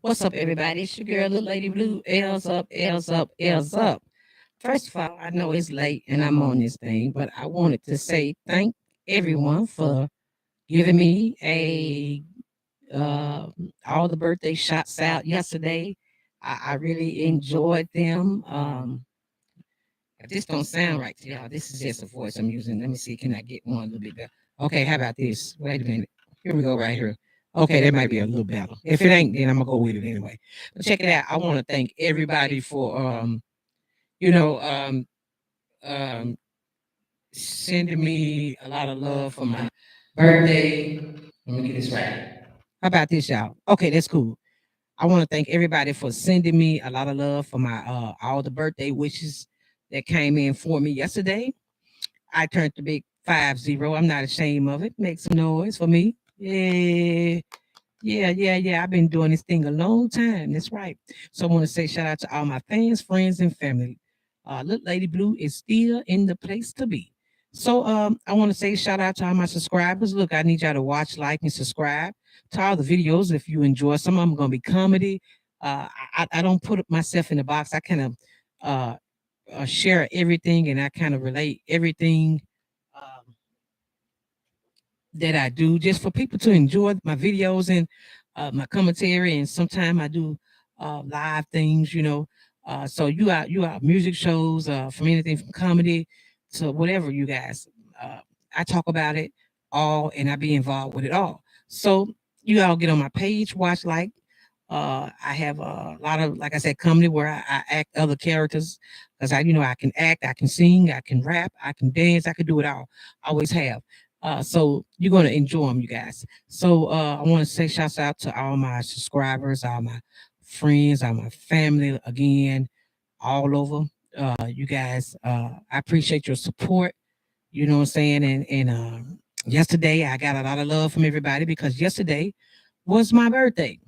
What's up, everybody? It's your girl, Little Lady Blue. L's up, L's up, L's up. First of all, I know it's late and I'm on this thing, but I wanted to say thank everyone for giving me uh, all the birthday shots out yesterday. I really enjoyed them. If this don't sound right to y'all, this is just a voice I'm using. Let me see, can I get one a little bit better? Okay, how about this? Wait a minute. Here we go, right here. Okay, that might be a little better. If it ain't, then I'm gonna go with it anyway. But check it out. I want to thank everybody for you know, um, sending me a lot of love for my birthday. Let me get this right. How about this, y'all? Okay, that's cool. I want to thank everybody for sending me a lot of love for my all the birthday wishes that came in for me yesterday. I turned the big 50. I'm not ashamed of it. Make some noise for me. Yeah. Yeah. I've been doing this thing a long time. That's right. So I want to say shout out to all my fans, friends, and family. Little Lady Blue is still in the place to be. So I want to say shout out to all my subscribers. Look, I need y'all to watch, like, and subscribe to all the videos if you enjoy. Some of them going to be comedy. I don't put myself in the box. I kind of uh, share everything and I kind of relate everything um, that I do just for people to enjoy my videos and my commentary. And sometimes I do live things, So you are music shows from anything from comedy to whatever you guys. Uh, I talk about it all and I be involved with it all. So you all get on my page, watch, like. I have a lot of, like I said, comedy where I act other characters because I can act, I can sing, I can rap, I can dance, I can do it all. I always have. So you're gonna enjoy them, you guys. So I want to say shouts out to all my subscribers, all my friends, all my family again, all over. You guys, I appreciate your support. You know what I'm saying? And yesterday I got a lot of love from everybody because yesterday was my birthday.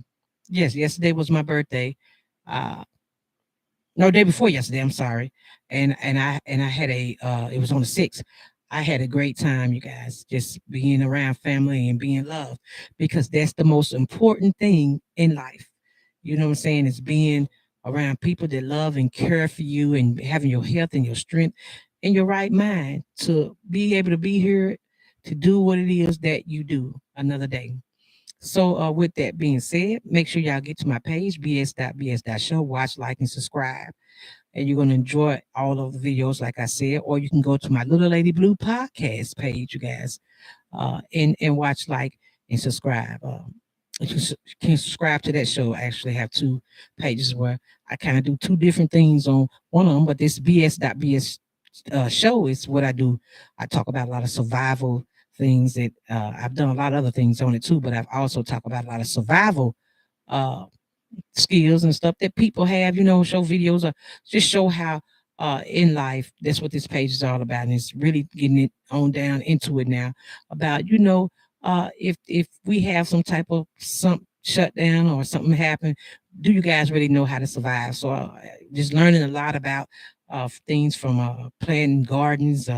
Yes, yesterday was my birthday. Uh, no, day before yesterday. I'm sorry, and I had it was on the 6th. I had a great time, you guys, just being around family and being loved, because that's the most important thing in life. You know what I'm saying? Is being around people that love and care for you and having your health and your strength and your right mind to be able to be here to do what it is that you do another day. So, with that being said, make sure y'all get to my page, BS.BS.show, watch, like, and subscribe. And you're going to enjoy all of the videos, like I said, or you can go to my Little Lady Blue podcast page, you guys, and watch, like, and subscribe. You can subscribe to that show. I actually have two pages where I kind of do two different things on one of them, but this BS.BS show is what I do. I talk about a lot of survival things that I've done a lot of other things on it too, but I've also talked about a lot of survival uh, skills and stuff that people have, show videos or just show how in life, that's what this page is all about. And it's really getting it on down into it now about, if we have some type of some shutdown or something happen, do you guys really know how to survive? So just learning a lot about things from planting gardens,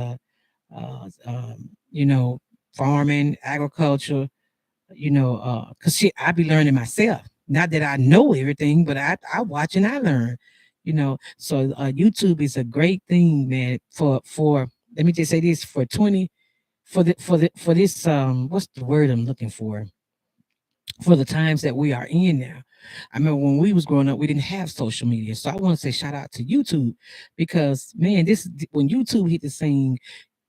you know, farming, agriculture, because I be learning myself. Not that I know everything, but I watch and I learn. So YouTube is a great thing, man. For let me just say this, for 20 for this what's the word I'm looking for the times that we are in now. I remember when we was growing up, we didn't have social media. So I want to say shout out to YouTube, because man, this when YouTube hit the scene,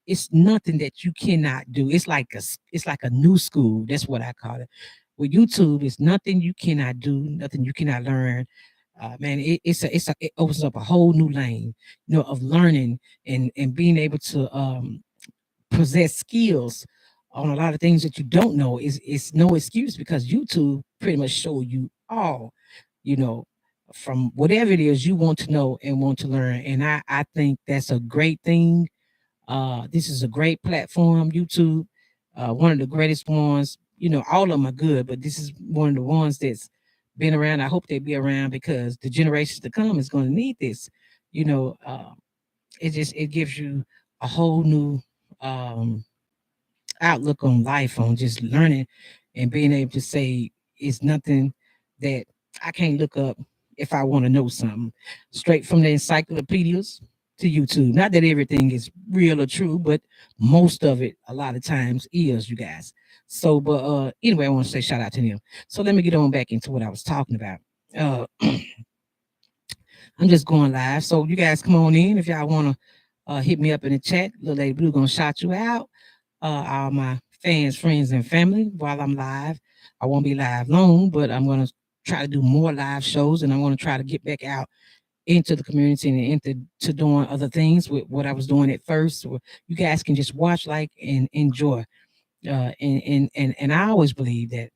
it's nothing that you cannot do. It's like a new school. That's what I call it. With YouTube, it's nothing you cannot do, nothing you cannot learn. Man, it opens up a whole new lane, of learning and being able to possess skills on a lot of things that you don't know. Is no excuse, because YouTube pretty much show you all, you know, from whatever it is you want to know and want to learn. And I think that's a great thing. This is a great platform, YouTube. One of the greatest ones. All of them are good, but this is one of the ones that's been around. I hope they be around because the generations to come is going to need this. You know, it gives you a whole new um, outlook on life, on just learning and being able to say it's nothing that. I can't look up if I want to know something straight from the encyclopedias to YouTube. Not that everything is real or true, but most of it a lot of times is, you guys. So, but anyway, I want to say shout out to them. So let me get on back into what I was talking about. Uh, I'm just going live. So you guys come on in if y'all want to hit me up in the chat. Little Lady Blue gonna shout you out. All my fans, friends, and family while I'm live. I won't be live long, but I'm gonna try to do more live shows, and I'm gonna try to get back out into the community and into doing other things with what I was doing at first. So you guys can just watch, like, and enjoy. And I always believe that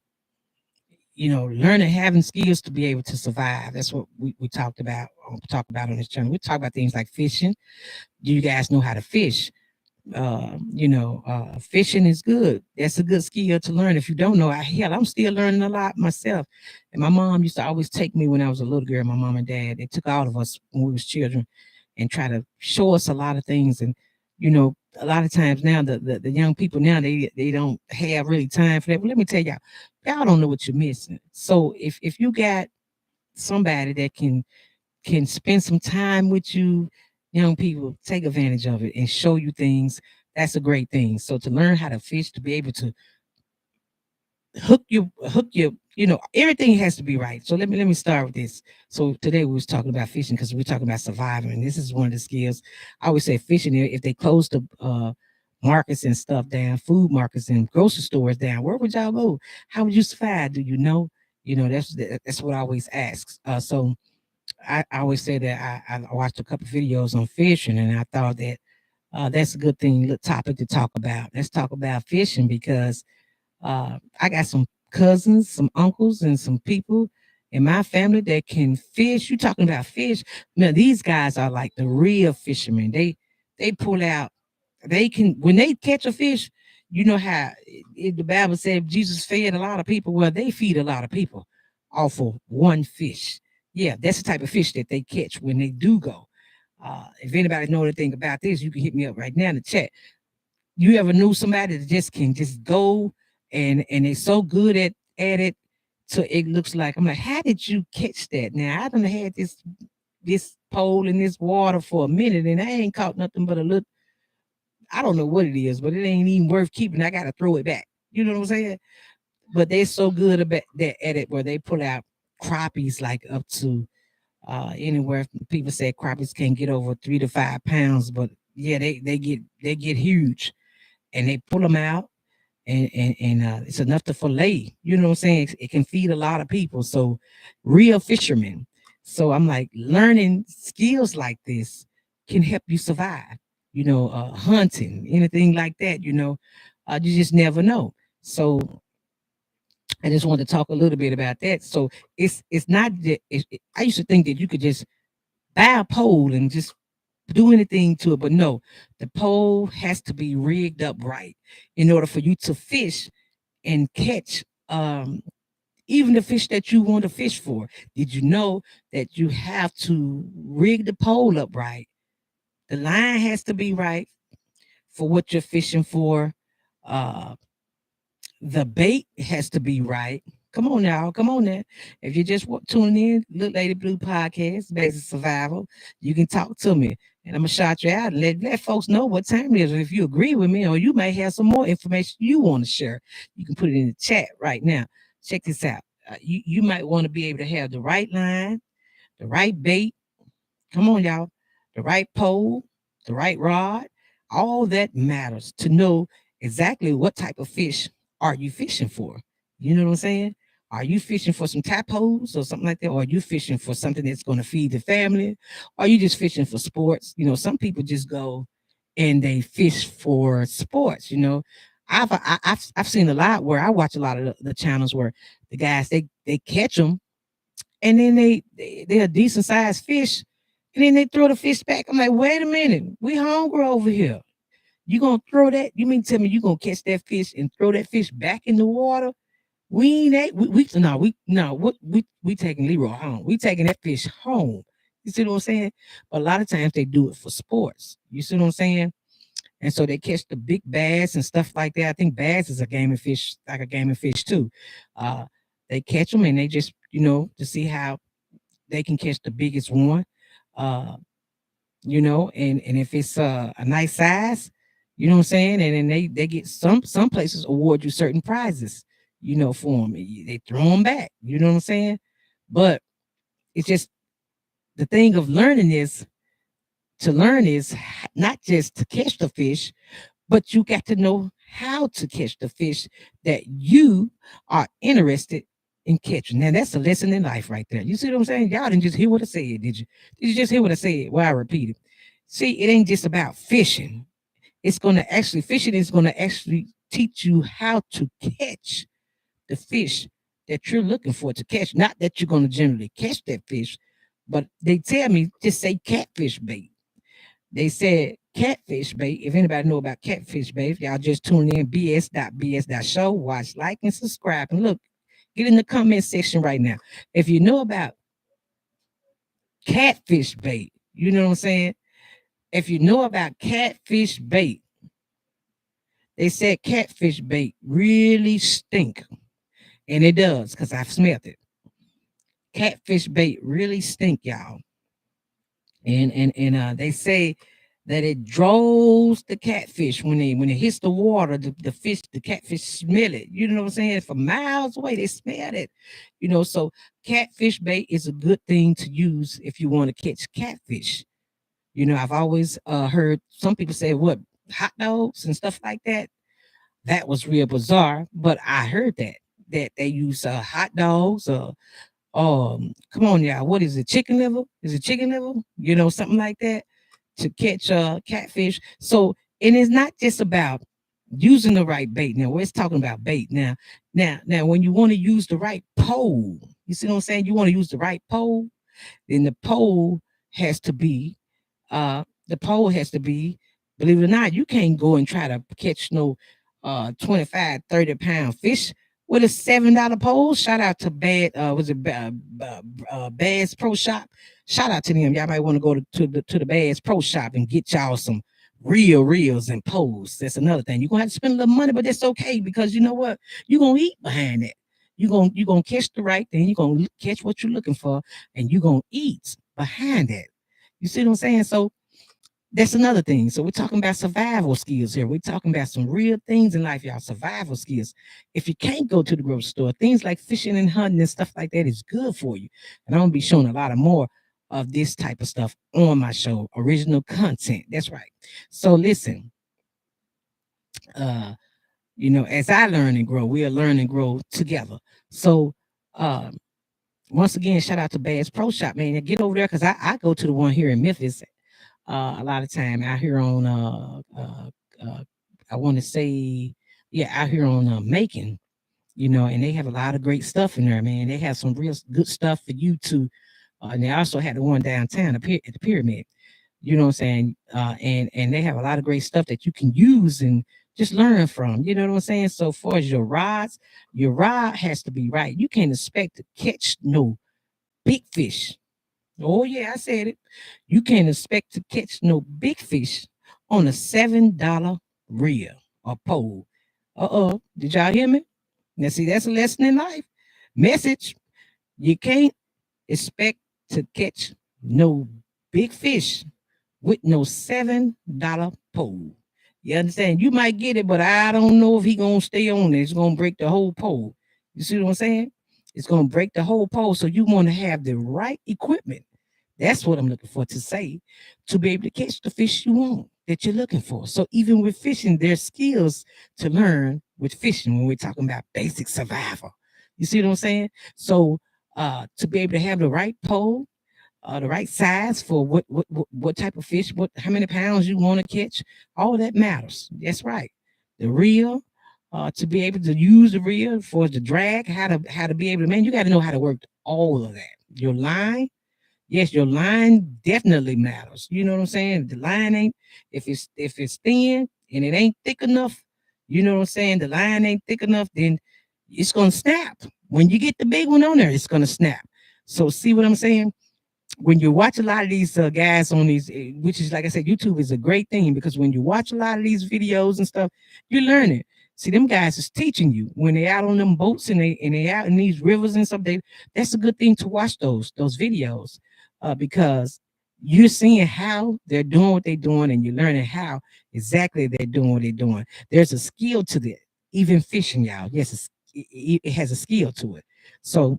learning, having skills to be able to survive. That's what we talk about on this channel. We talk about things like fishing. Do you guys know how to fish? Fishing is good. That's a good skill to learn. If you don't know, I'm still learning a lot myself. And my mom used to always take me when I was a little girl. My mom and dad, they took all of us when we was children and try to show us a lot of things. And a lot of times now the young people now they don't have really time for that. But let me tell y'all don't know what you're missing. So if you got somebody that can spend some time with you, young people, take advantage of it and show you things. That's a great thing. So to learn how to fish, to be able to hook your, everything has to be right. So let me start with this. So today we was talking about fishing because we're talking about surviving. And this is one of the skills. I always say fishing, if they close the markets and stuff down, food markets and grocery stores down, where would y'all go? How would you survive? Do you know? That's what I always ask. So I always say that I watched a couple videos on fishing, and I thought that that's a good thing, good topic to talk about. Let's talk about fishing because I got some cousins, some uncles, and some people in my family that can fish. You talking about fish? Now these guys are like the real fishermen. They pull out. They can when they catch a fish. You know how the Bible said Jesus fed a lot of people. Well, they feed a lot of people off of one fish. Yeah, that's the type of fish that they catch when they do go. If anybody know anything about this, you can hit me up right now in the chat. You ever knew somebody that just can just go and they're so good at it, so it looks like, I'm like, how did you catch that? Now I done had this pole in this water for a minute and I ain't caught nothing but a little, I don't know what it is, but it ain't even worth keeping. I gotta throw it back. You know what I'm saying? But they're so good about that at it where they pull out crappies like up to anywhere from, people say crappies can get over 3 to 5 pounds, but yeah, they get huge and they pull them out and it's enough to fillet. You know what I'm saying? It can feed a lot of people. So real fishermen. So I'm like, learning skills like this can help you survive. Hunting, anything like that. You just never know. So I just wanted to talk a little bit about that. So it's not that I used to think that you could just buy a pole and just do anything to it, but no, the pole has to be rigged up right in order for you to fish and catch even the fish that you want to fish for. Did you know that you have to rig the pole up right? The line has to be right for what you're fishing for. Uh, the bait has to be right. Come on now, come on now. If you just tuning in, Little Lady Blue Podcast, Basic Survival, you can talk to me. And I'm gonna shout you out and let folks know what time it is. And if you agree with me, or you may have some more information you want to share, you can put it in the chat right now. Check this out. You might want to be able to have the right line, the right bait, come on, y'all. The right pole, the right rod, all that matters to know exactly what type of fish are you fishing for. You know what I'm saying? Are you fishing for some tadpoles or something like that? Or are you fishing for something that's going to feed the family? Or are you just fishing for sports? Some people just go and they fish for sports. I've seen a lot where I watch a lot of the channels where the guys they catch them and then they're a decent sized fish, and then they throw the fish back. I'm like, wait a minute, we hungry over here. You gonna throw that? You mean tell me you gonna catch that fish and throw that fish back in the water? We ain't that we no we no what we taking Leroy home. We taking that fish home. You see what I'm saying? But a lot of times they do it for sports. You see what I'm saying? And so they catch the big bass and stuff like that. I think bass is a game of fish, like a game of fish too. Uh, They catch them and they just, to see how they can catch the biggest one. Uh, and if it's a nice size, you know what I'm saying? And then they get some places award you certain prizes, for them. They throw them back, you know what I'm saying? But it's just the thing of learning is to learn is not just to catch the fish, but you got to know how to catch the fish that you are interested in catching. Now that's a lesson in life right there. You see what I'm saying? Y'all didn't just hear what I said, did you? Did you just hear what I said? Well, I repeat it. See, it ain't just about fishing. Fishing is gonna actually teach you how to catch the fish that you're looking for to catch. Not that you're gonna generally catch that fish, but they tell me just say catfish bait. They said catfish bait. If anybody know about catfish bait, y'all just tune in BS.BS show. Watch, like, and subscribe. And look, get in the comment section right now. If you know about catfish bait, you know what I'm saying? If you know about catfish bait, they said catfish bait really stink. And it does, because I've smelled it. Catfish bait really stink, y'all. And they say that it draws the catfish when it hits the water. The catfish smell it. You know what I'm saying? For miles away, they smell it. So catfish bait is a good thing to use if you want to catch catfish. I've always heard some people say what hot dogs and stuff like that. That was real bizarre, but I heard that they use hot dogs. Come on, y'all. What is it? Chicken liver? Is it chicken liver? Something like that to catch catfish. So, and it's not just about using the right bait. Now, we're talking about bait now. Now, when you want to use the right pole, you see what I'm saying? You want to use the right pole, then has to be the pole has to be, believe it or not, you can't go and try to catch no 25, 30 pound fish with a $7 pole. Shout out to Bass Pro Shop. Shout out to them. Y'all might want to go to the Bass Pro Shop and get y'all some real reels and poles. That's another thing. You're gonna have to spend a little money, but that's okay, because you know what? You're gonna eat behind that. You're gonna catch the right thing, you're gonna catch what you're looking for, and you're gonna eat behind that. You see what I'm saying? So that's another thing. So we're talking about survival skills here. We're talking about some real things in life, y'all. Survival skills. If you can't go to the grocery store, things like fishing and hunting and stuff like that is good for you. And I'm gonna be showing a lot of more of this type of stuff on my show. Original content. That's right. So listen, uh, as I learn and grow, we'll learn and grow together. So um once again, shout out to Bass Pro Shop, man. And get over there, because I go to the one here in Memphis a lot of time out here on uh I want to say, yeah, out here on Macon, and they have a lot of great stuff in there, man. They have some real good stuff for you to and they also had the one downtown at the pyramid, you know what I'm saying? And they have a lot of great stuff that you can use and just learn from, you know what I'm saying? So far as your rod has to be right. You can't expect to catch no big fish. Oh yeah, I said it. You can't expect to catch no big fish on a $7 reel or pole. Did y'all hear me? Now see, that's a lesson in life. Message: you can't expect to catch no big fish with no $7 pole. You understand? You might get it, but I don't know if he gonna stay on it. It's gonna break the whole pole. You see what I'm saying? It's gonna break the whole pole. So you want to have the right equipment. That's what I'm looking for to say, to be able to catch the fish you want that you're looking for. So even with fishing, there's skills to learn with fishing when we're talking about basic survival. You see what I'm saying? So to be able to have the right pole, the right size for what type of fish, how many pounds you want to catch, all that matters. That's right. The reel, to be able to use the reel for the drag, how to be able to, man, you got to know how to work all of that. Your line, yes, your line definitely matters. You know what I'm saying? The line ain't, if it's thin and it ain't thick enough, you know what I'm saying? The line ain't thick enough, then it's gonna snap. When you get the big one on there, it's gonna snap. So see what I'm saying? When you watch a lot of these guys on these, which is like I said, YouTube is a great thing, because when you watch a lot of these videos and stuff, you're learning. See, them guys is teaching you when they out on them boats and they out in these rivers and stuff. That's a good thing to watch those videos, because you're seeing how they're doing what they're doing, and you're learning how exactly they're doing what they're doing. There's a skill to that. Even fishing, y'all. Yes, it has a skill to it. So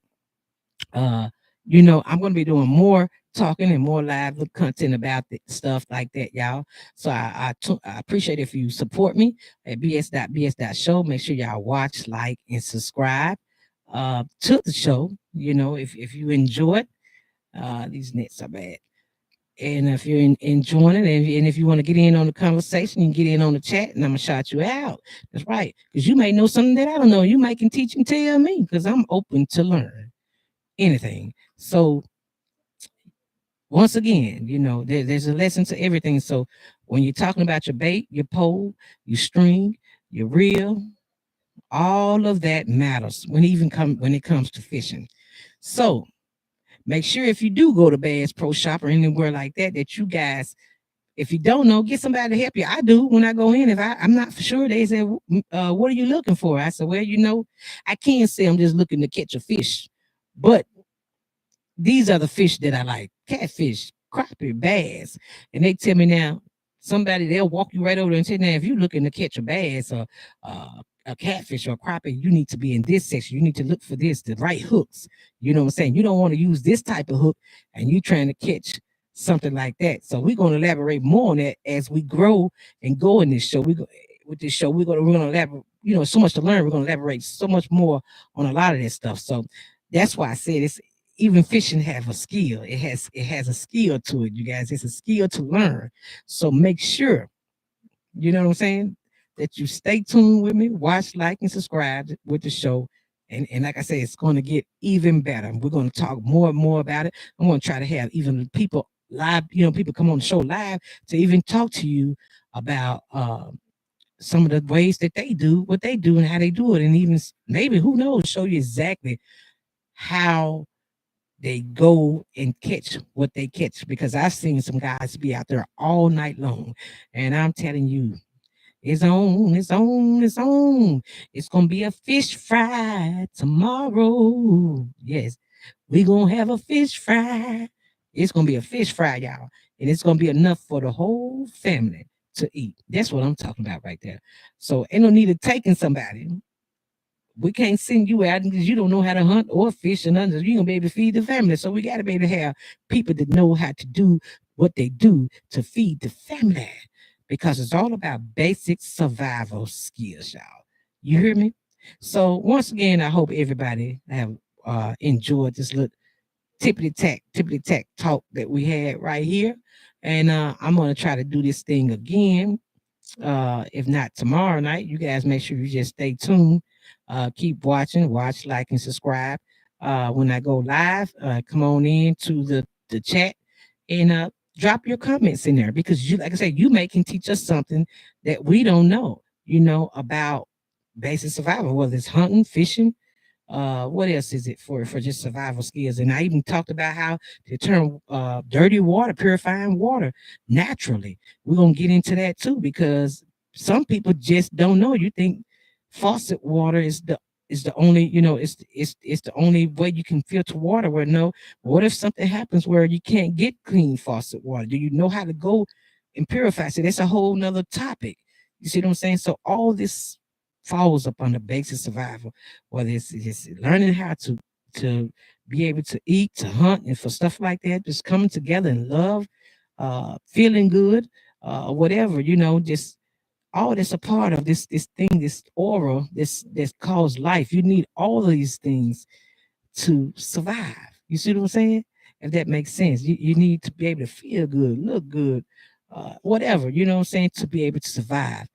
uh, I'm going to be doing more talking and more live content about stuff like that, y'all. So I appreciate if you support me at BS.BS show. Make sure y'all watch, like, and subscribe to the show. If you enjoy it, these nets are bad. And if you're enjoying it, and if you want to get in on the conversation, you can get in on the chat, and I'm gonna shout you out. That's right, because you may know something that I don't know. You might can teach and tell me, because I'm open to learn anything. So once again, there's a lesson to everything. So when you're talking about your bait, your pole, your string, your reel, all of that matters when it comes to fishing. So make sure if you do go to Bass Pro Shop or anywhere like that, that you guys, if you don't know, get somebody to help you. I do when I go in. If I'm not for sure, they say, "What are you looking for?" I said, "Well, I can't say I'm just looking to catch a fish, but these are the fish that I like: catfish, crappie, bass." And they tell me now, they'll walk you right over there and say, "Now, if you're looking to catch a bass or a catfish or a crappie, you need to be in this section. You need to look for the right hooks." You know what I'm saying? You don't want to use this type of hook, and you trying to catch something like that. So we're going to elaborate more on that as we grow and go in this show. With this show, we're gonna elaborate. So much to learn. We're gonna elaborate so much more on a lot of this stuff. So that's why I said it's even fishing have a skill. It has a skill to it, you guys. It's a skill to learn. So make sure, you know what I'm saying, that you stay tuned with me, watch, like, and subscribe with the show. And like I said, it's going to get even better. We're going to talk more and more about it. I'm going to try to have even people live, people come on the show live to even talk to you about some of the ways that they do what they do and how they do it. And even maybe, who knows, show you exactly how they go and catch what they catch, because I've seen some guys be out there all night long, and I'm telling you, it's on, it's on, it's on. It's gonna be a fish fry tomorrow. Yes, we gonna have a fish fry. It's gonna be a fish fry, y'all, and it's gonna be enough for the whole family to eat. That's what I'm talking about right there. So ain't no need of taking somebody. We can't send you out because you don't know how to hunt or fish and others. You gonna be able to feed the family. So we gotta be able to have people that know how to do what they do to feed the family. Because it's all about basic survival skills, y'all. You hear me? So once again, I hope everybody have enjoyed this little tippity tack talk that we had right here. And I'm gonna try to do this thing again, if not tomorrow night. You guys make sure you just stay tuned. Keep watching, watch, like, and subscribe. When I go live, come on in to the chat and drop your comments in there, because like I said, you may can teach us something that we don't know, about basic survival, whether it's hunting, fishing, what else is it for just survival skills. And I even talked about how to turn dirty water, purifying water naturally. We're gonna get into that too, because some people just don't know. You think faucet water is the only, it's the only way you can filter water. Where no, what if something happens where you can't get clean faucet water? Do you know how to go and purify? So that's a whole nother topic. You see what I'm saying? So all this falls upon the basic survival, whether it's just learning how to be able to eat, to hunt, and for stuff like that, just coming together in love, feeling good, whatever, just all that's a part of this thing, this aura, this calls life. You need all of these things to survive. You see what I'm saying? If that makes sense, you need to be able to feel good, look good, whatever, you know what I'm saying, to be able to survive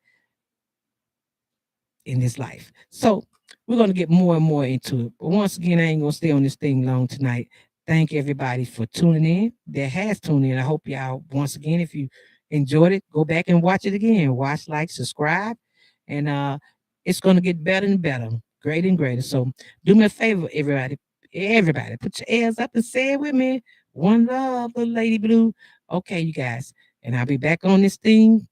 in this life. So we're going to get more and more into it. But once again, I ain't going to stay on this thing long tonight. Thank everybody for tuning in that has tuned in. I hope y'all, once again, if you enjoyed it, go back and watch it again. Watch, like, subscribe, and it's going to get better and better, greater and greater. So do me a favor, everybody. Everybody, put your ears up and say it with me. One love, little lady blue. Okay, you guys. And I'll be back on this thing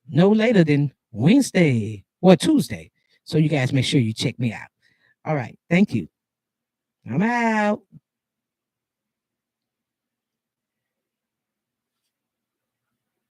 no later than Wednesday or Tuesday. So you guys make sure you check me out. All right. Thank you. I'm out.